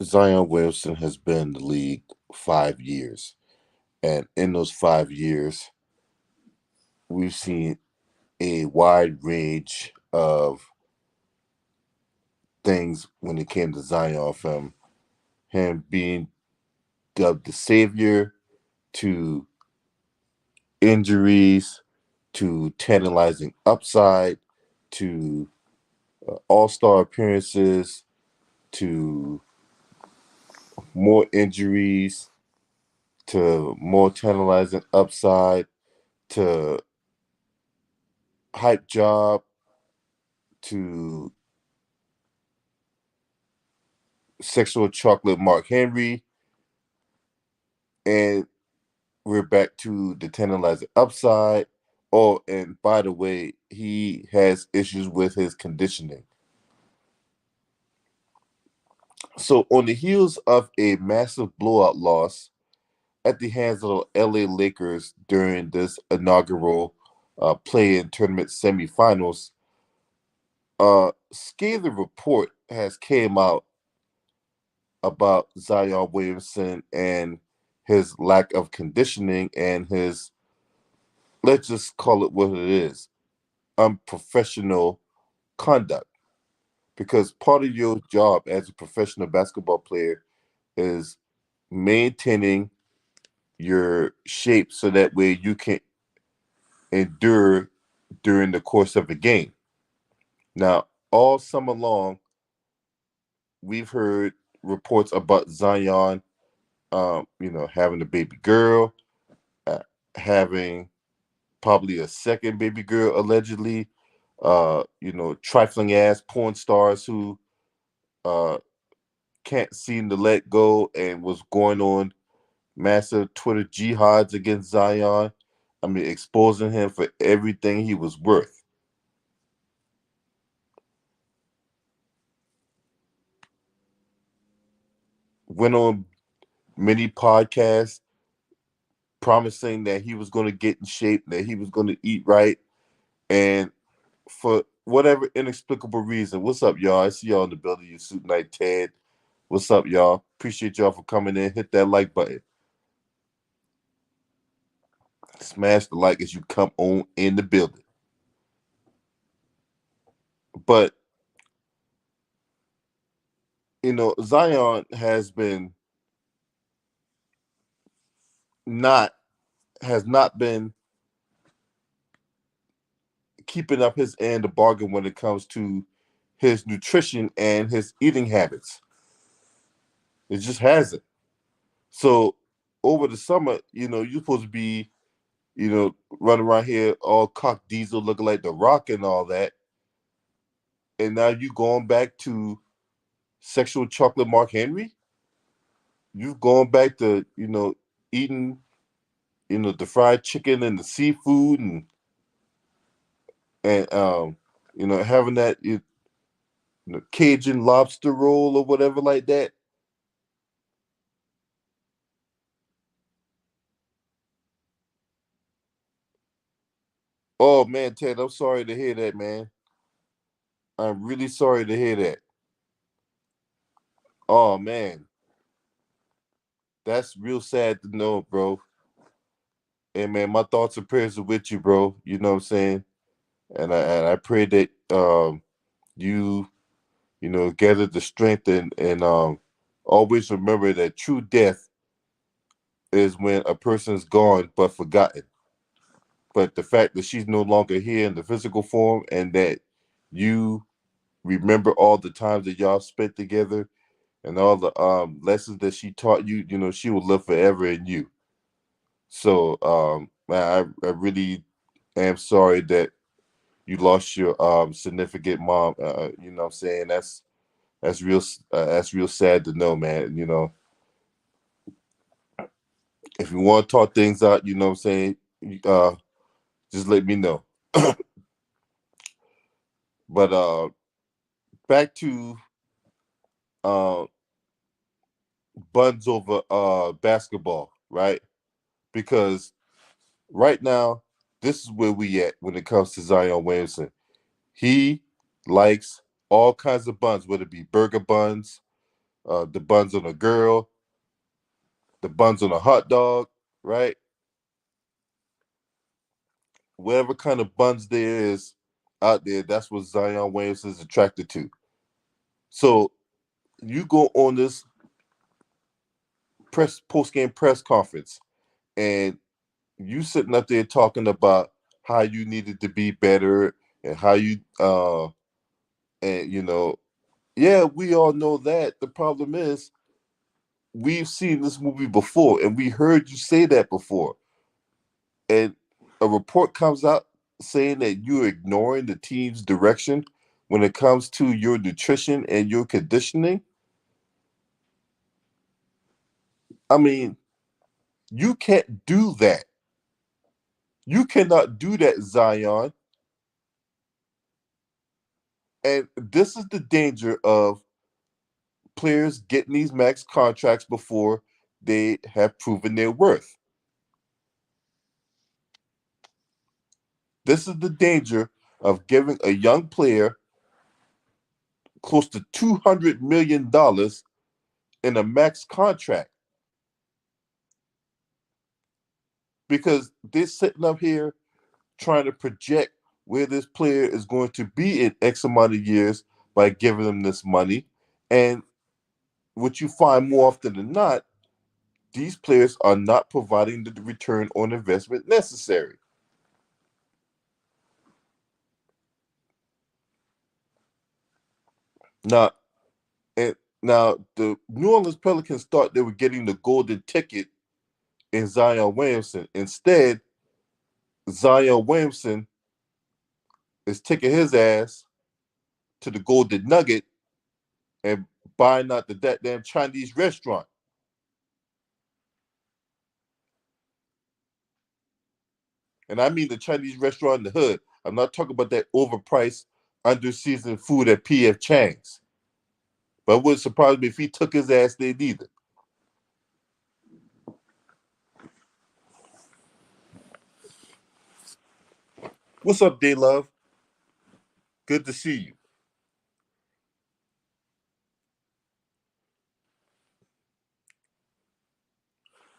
Zion Williamson has been in the league 5 years. And in those 5 years, we've seen a wide range of things when it came to Zion, from him being dubbed the savior to injuries to tantalizing upside to all-star appearances to more injuries to more tantalizing upside to hype job to sexual chocolate Mark Henry, and we're back to the tantalizing upside. Oh, and by the way, he has issues with his conditioning. So, on the heels of a massive blowout loss at the hands of the LA Lakers during this inaugural play-in tournament semifinals, a scathing report has came out about Zion Williamson and his lack of conditioning and his, let's just call it what it is, unprofessional conduct. Because part of your job as a professional basketball player is maintaining your shape so that way you can endure during the course of a game. Now, all summer long, we've heard reports about Zion, having a baby girl, uh, having probably a second baby girl allegedly, trifling ass porn stars who uh, can't seem to let go and was going on massive Twitter jihads against Zion. I mean, exposing him for everything he was worth. Went on many podcasts promising that he was going to get in shape, that he was going to eat right, and for whatever inexplicable reason, what's up, y'all? I see y'all in the building. You suit night Ted. What's up, y'all? Appreciate y'all for coming in. Hit that like button. Smash the like as you come on in the building. But Zion has been not has not been keeping up his end of the bargain when it comes to his nutrition and his eating habits. It just hasn't. So over the summer, you're supposed to be, running around here all cock diesel looking like the rock and all that. And now you going back to sexual chocolate Mark Henry? You've gone back to, eating, the fried chicken and the seafood and having that Cajun lobster roll or whatever like that. Oh man, Ted, I'm sorry to hear that, man. I'm really sorry to hear that. Oh man, that's real sad to know, bro. And man, my thoughts and prayers are with you, bro. You know what I'm saying? And I pray that you gather the strength and always remember that true death is when a person's gone but forgotten. But the fact that she's no longer here in the physical form and that you remember all the times that y'all spent together and all the lessons that she taught you, she will live forever in you. So man, I really am sorry that you lost your significant mom. You know what I'm saying? That's real sad to know, man. If you want to talk things out, you know what I'm saying, uh just let me know. But back to uh buns over basketball, right? Because right now, this is where we at when it comes to Zion Williamson. He likes all kinds of buns, whether it be burger buns, the buns on a girl, the buns on a hot dog, right? Whatever kind of buns there is out there, that's what Zion Williamson is attracted to. So you go on this post game press conference, and you sitting up there talking about how you needed to be better and how you and yeah, we all know that. The problem is we've seen this movie before and we heard you say that before. And a report comes out saying that you're ignoring the team's direction when it comes to your nutrition and your conditioning. I mean, you can't do that. You cannot do that, Zion. And this is the danger of players getting these max contracts before they have proven their worth. This is the danger of giving a young player close to $200 million in a max contract, because they're sitting up here trying to project where this player is going to be in X amount of years by giving them this money. And what you find more often than not, these players are not providing the return on investment necessary. Now, and now the New Orleans Pelicans thought they were getting the golden ticket in Zion Williamson. Instead, Zion Williamson is taking his ass to the Golden Nugget and buying out the that damn Chinese restaurant. And I mean the Chinese restaurant in the hood. I'm not talking about that overpriced, under-seasoned food at P.F. Chang's. But it wouldn't surprise me if he took his ass there neither. What's up, Day Love? Good to see you.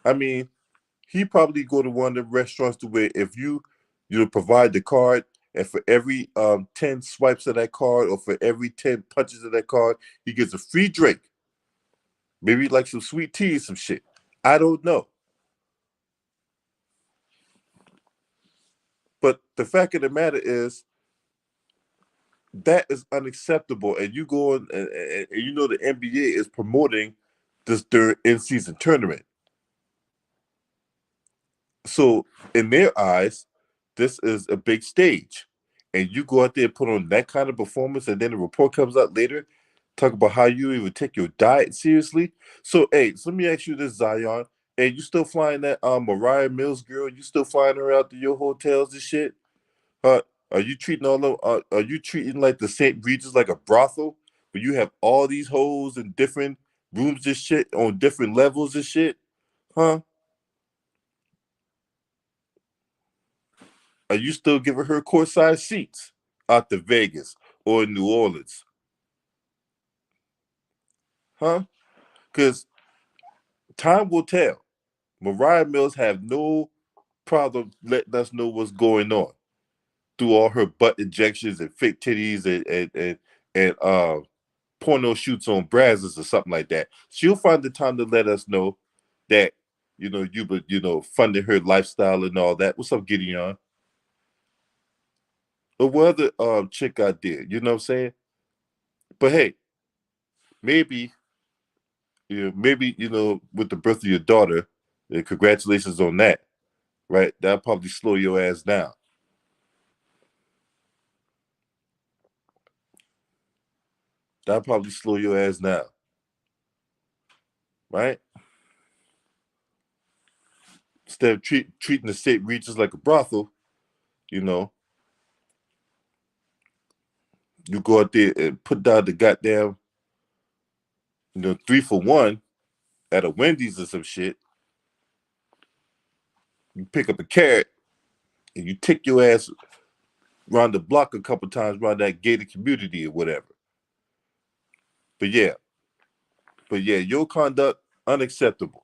I mean, he probably go to one of the restaurants to where if you provide the card, and for every 10 swipes of that card or for every 10 punches of that card, he gets a free drink. Maybe like some sweet tea or some shit. I don't know. But the fact of the matter is that is unacceptable. And you go on and you know the NBA is promoting this during in-season tournament. So in their eyes, this is a big stage. And you go out there and put on that kind of performance, and then the report comes out later, talk about how you even take your diet seriously. So hey, so let me ask you this, Zion. Hey, you still flying that Mariah Mills girl? You still flying her out to your hotels and shit? Are you treating all of are you treating like the St. Regis like a brothel where you have all these hoes in different rooms and shit on different levels and shit? Huh? Are you still giving her courtside seats out to Vegas or New Orleans? Huh? Because time will tell. Mariah Mills have no problem letting us know what's going on through all her butt injections and fake titties and porno shoots on Brazzers or something like that. She'll find the time to let us know that you but funding her lifestyle and all that. What's up, Gideon? Or what other chick out there? You know what I'm saying? But hey, maybe maybe with the birth of your daughter, congratulations on that. Right? That'll probably slow your ass down. That'll probably slow your ass down. Right? Instead of treating the state Regis like a brothel, you know, you go out there and put down the goddamn, 3 for 1 at a Wendy's or some shit. You pick up a carrot and you take your ass around the block a couple times around that gated community or whatever. But yeah, But yeah, your conduct unacceptable.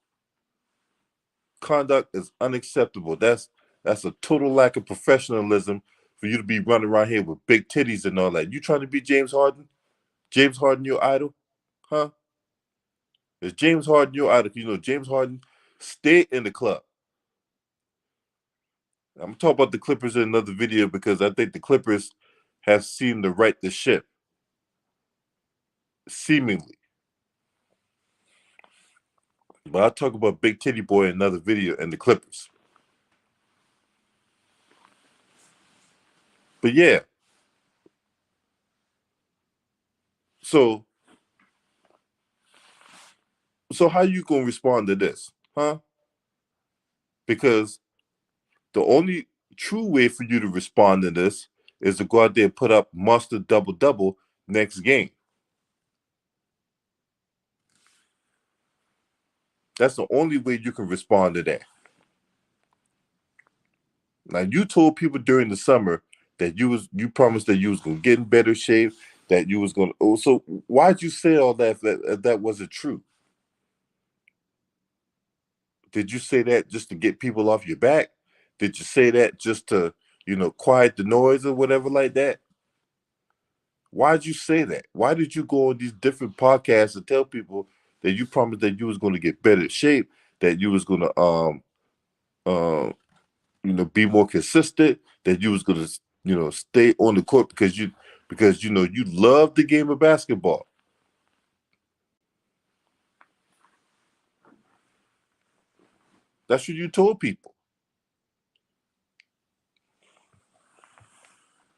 Conduct is unacceptable. That's a total lack of professionalism for you to be running around here with big titties and all that. You trying to be James Harden? James Harden your idol? Huh? Is James Harden your idol? You know, James Harden stay in the club. I'm talking about the Clippers in another video because I think the Clippers have seemed to right the ship. Seemingly. But I'll talk about Big Titty Boy in another video and the Clippers. But yeah. So how you gonna respond to this? Huh? Because the only true way for you to respond to this is to go out there and put up monster double next game. That's the only way you can respond to that. Now you told people during the summer that you promised that you was gonna get in better shape, that you was gonna. Oh, so why'd you say all that if that wasn't true? Did you say that just to get people off your back? Did you say that just to quiet the noise or whatever like that? Why'd you say that? Why did you go on these different podcasts and tell people that you promised that you was going to get better shape, that you was going to be more consistent, that you was going to stay on the court because you love the game of basketball. That's what you told people.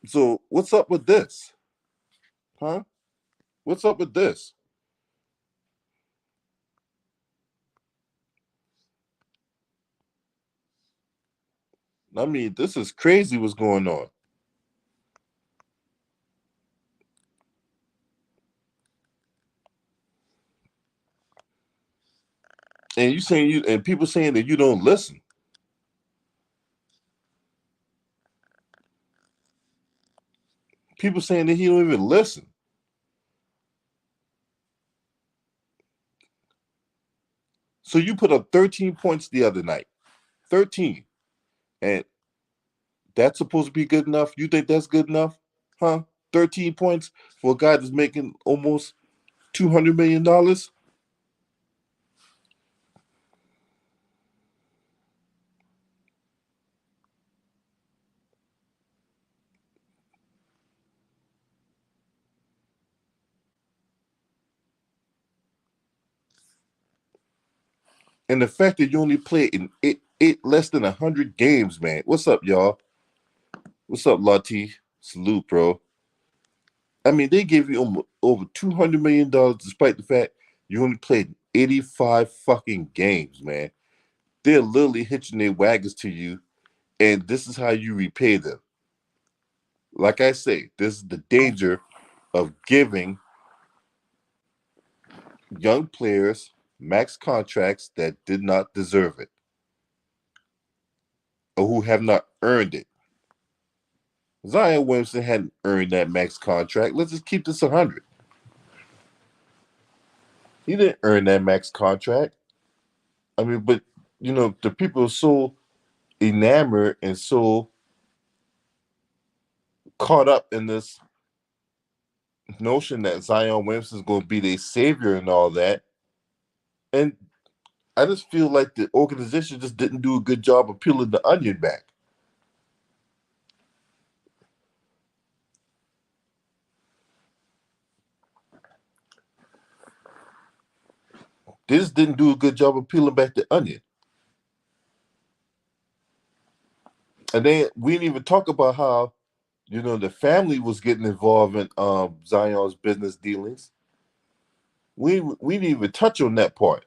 So what's up with this? Huh? What's up with this? I mean, this is crazy what's going on. And people saying that you don't listen. People saying that he don't even listen. So you put up 13 points the other night. 13. And that's supposed to be good enough? You think that's good enough? Huh? 13 points for a guy that's making almost $200 million? And the fact that you only played in eight less than 100 games, man. What's up, y'all? What's up, Latif? Salute, bro. I mean, they gave you over $200 million despite the fact you only played 85 fucking games, man. They're literally hitching their wagons to you, and this is how you repay them. Like I say, this is the danger of giving young players max contracts that did not deserve it or who have not earned it. Zion Williamson hadn't earned that max contract. Let's just keep this 100. He didn't earn that max contract. I mean, but the people are so enamored and so caught up in this notion that Zion Williamson is going to be their savior and all that. And I just feel like the organization just didn't do a good job of peeling the onion back. They just didn't do a good job of peeling back the onion. And then we didn't even talk about how, the family was getting involved in Zion's business dealings. We didn't even touch on that part.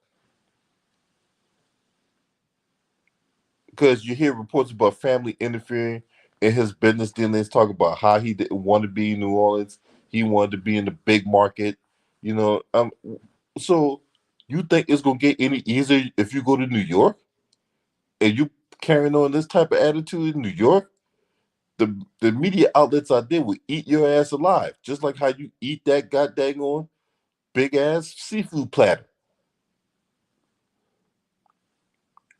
Because you hear reports about family interfering in his business dealings, talk about how he didn't want to be in New Orleans. He wanted to be in the big market. So you think it's gonna get any easier if you go to New York and you carrying on this type of attitude in New York? The media outlets out there will eat your ass alive, just like how you eat that goddamn on big ass seafood platter.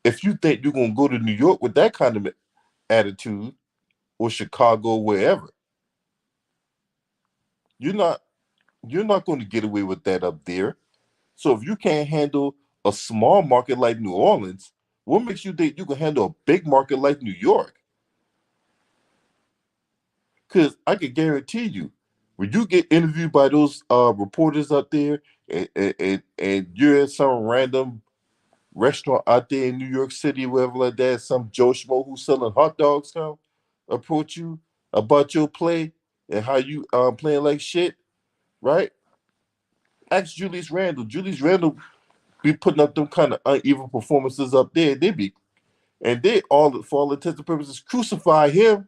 if you think you're gonna go to New York with that kind of attitude, or Chicago, wherever, you're not you're not going to get away with that up there. So if you can't handle a small market like New Orleans, what makes you think you can handle a big market like New York? Because I can guarantee you, when you get interviewed by those reporters out there, and you're at some random restaurant out there in New York City, wherever like that, some Joe Schmo who's selling hot dogs come approach you about your play and how you playing like shit, right? Ask Julius Randle. Julius Randle be putting up them kind of uneven performances up there. They all, for all intents and purposes, crucify him.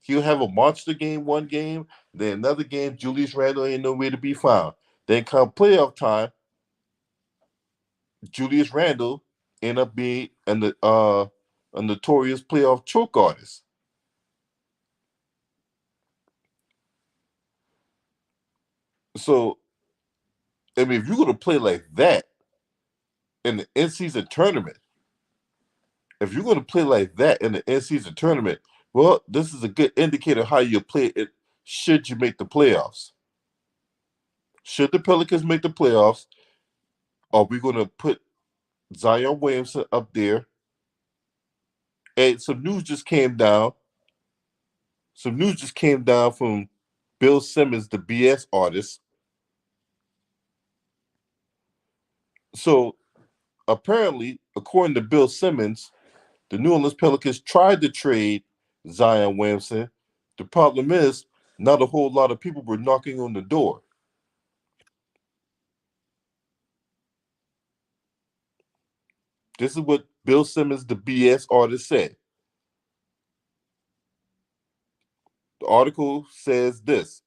He'll have a monster game one game, then another game, Julius Randle ain't nowhere to be found. Then come playoff time, Julius Randle end up being a notorious playoff choke artist. So, I mean, if you're gonna play like that in the in-season tournament, if you're gonna play like that in the in-season tournament, well, this is a good indicator how you play it. Should you make the playoffs? Should the Pelicans make the playoffs? Are we gonna put Zion Williamson up there? And Some news just came down from Bill Simmons, the BS artist. So apparently, according to Bill Simmons, the New Orleans Pelicans tried to trade Zion Williamson. The problem is, not a whole lot of people were knocking on the door. This is what Bill Simmons, the BS artist, said. The article says this.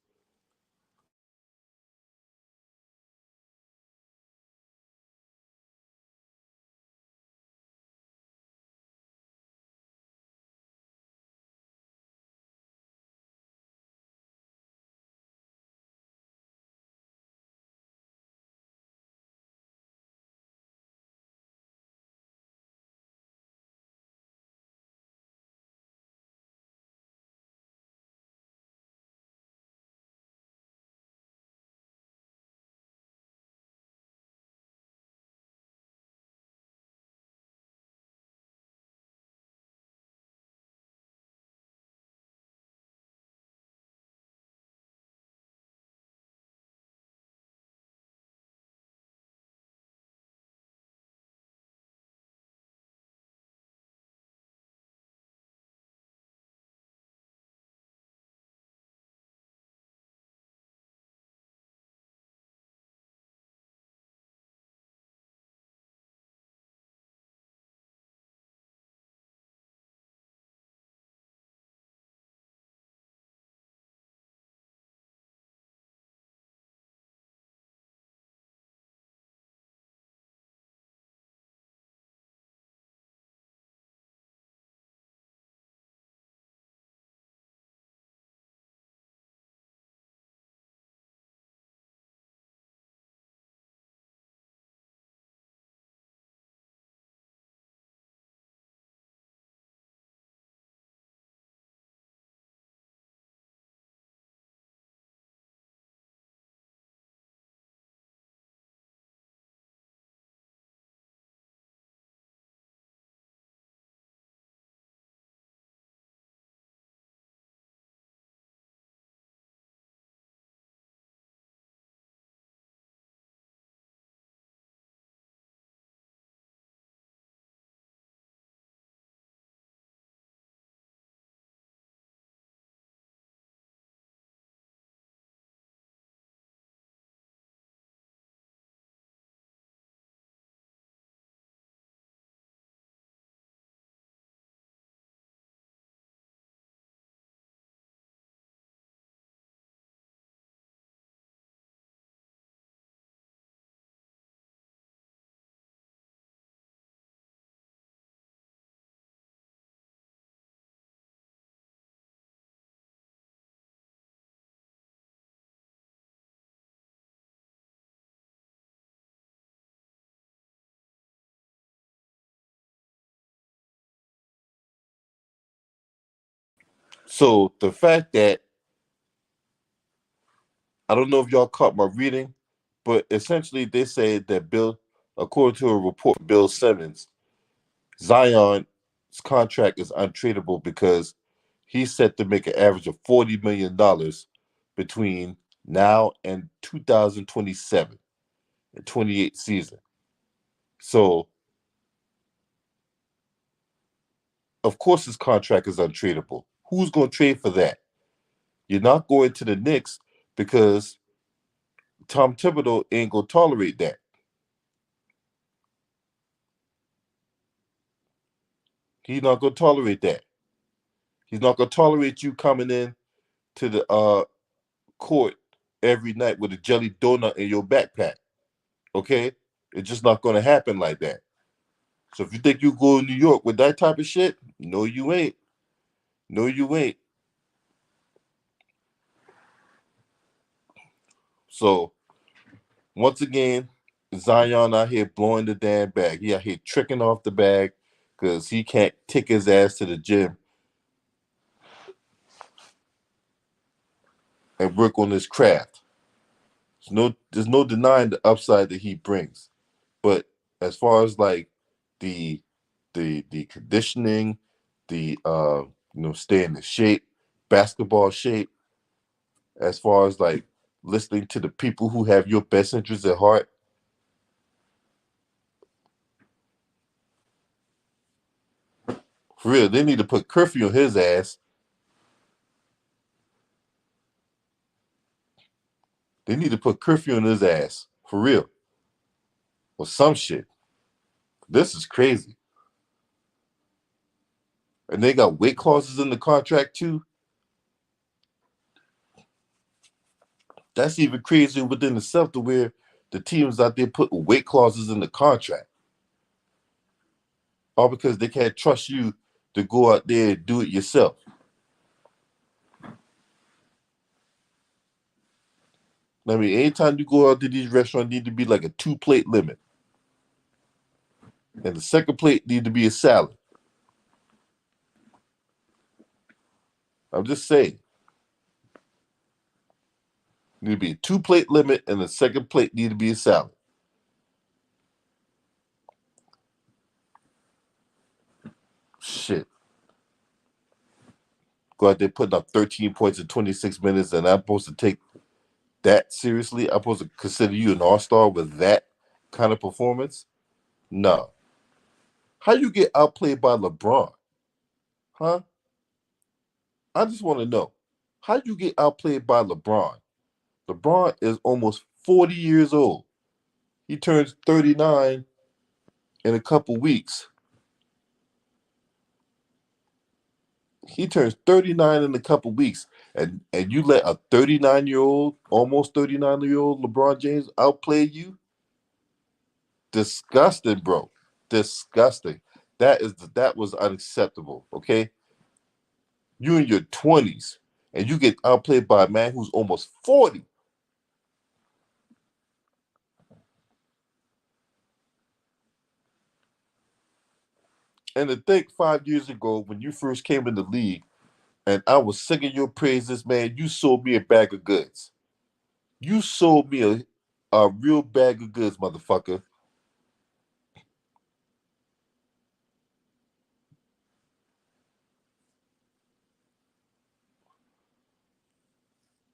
So the fact that I don't know if y'all caught my reading, but essentially they say that according to a report from Bill Simmons, Zion's contract is untradeable because he's set to make an average of $40 million between now and 2027 and 28 season. So of course his contract is untradeable. Who's going to trade for that? You're not going to the Knicks because Tom Thibodeau ain't going to tolerate that. He's not going to tolerate that. He's not going to tolerate you coming in to the court every night with a jelly donut in your backpack. Okay? It's just not going to happen like that. So if you think you go to New York with that type of shit, no, you ain't. No, you ain't. So once again, Zion out here blowing the damn bag. He out here tricking off the bag because he can't take his ass to the gym and work on his craft. There's no denying the upside that he brings. But as far as like the conditioning, the staying in shape, basketball shape, as far as like listening to the people who have your best interests at heart, for real, they need to put curfew on his ass. They need to put curfew on his ass, for real, or some shit. This is crazy. And they got weight clauses in the contract too. That's even crazier within itself to where the teams out there put weight clauses in the contract. All because they can't trust you to go out there and do it yourself. I mean, anytime you go out to these restaurants, need to be like a 2-plate limit. And the second plate need to be a salad. I'm just saying. Need to be a 2-plate limit, and the second plate need to be a salad. Shit. Go out there putting up 13 points in 26 minutes, and I'm supposed to take that seriously? I'm supposed to consider you an all-star with that kind of performance? No. How you get outplayed by LeBron? Huh? I just want to know. How you get outplayed by LeBron? LeBron is almost 40 years old. He turns 39 in a couple weeks. He turns 39 in a couple weeks. And you let a 39-year-old, almost 39-year-old LeBron James outplay you? Disgusting, bro. Disgusting. That was unacceptable, okay? You in your 20s and you get outplayed by a man who's almost 40. And to think 5 years ago when you first came in the league and I was singing your praises, man, you sold me a bag of goods. You sold me a real bag of goods, motherfucker.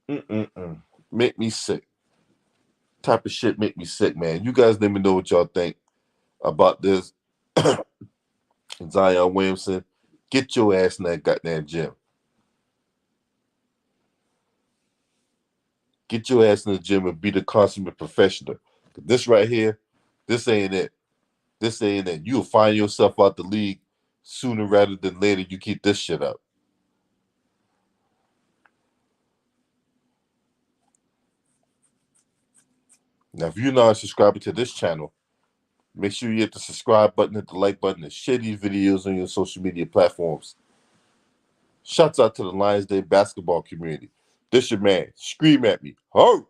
Mm-mm-mm. Make me sick. Type of shit make me sick, man. You guys let me know what y'all think about this. Zion Williamson, get your ass in that goddamn gym. Get your ass in the gym and be the consummate professional. This right here, this ain't it. This ain't it. You'll find yourself out the league sooner rather than later. You keep this shit up. Now, if you're not subscribing to this channel, make sure you hit the subscribe button, hit the like button, and share these videos on your social media platforms. Shouts out to the Lions Day basketball community. This your man. Scream at me. Ho!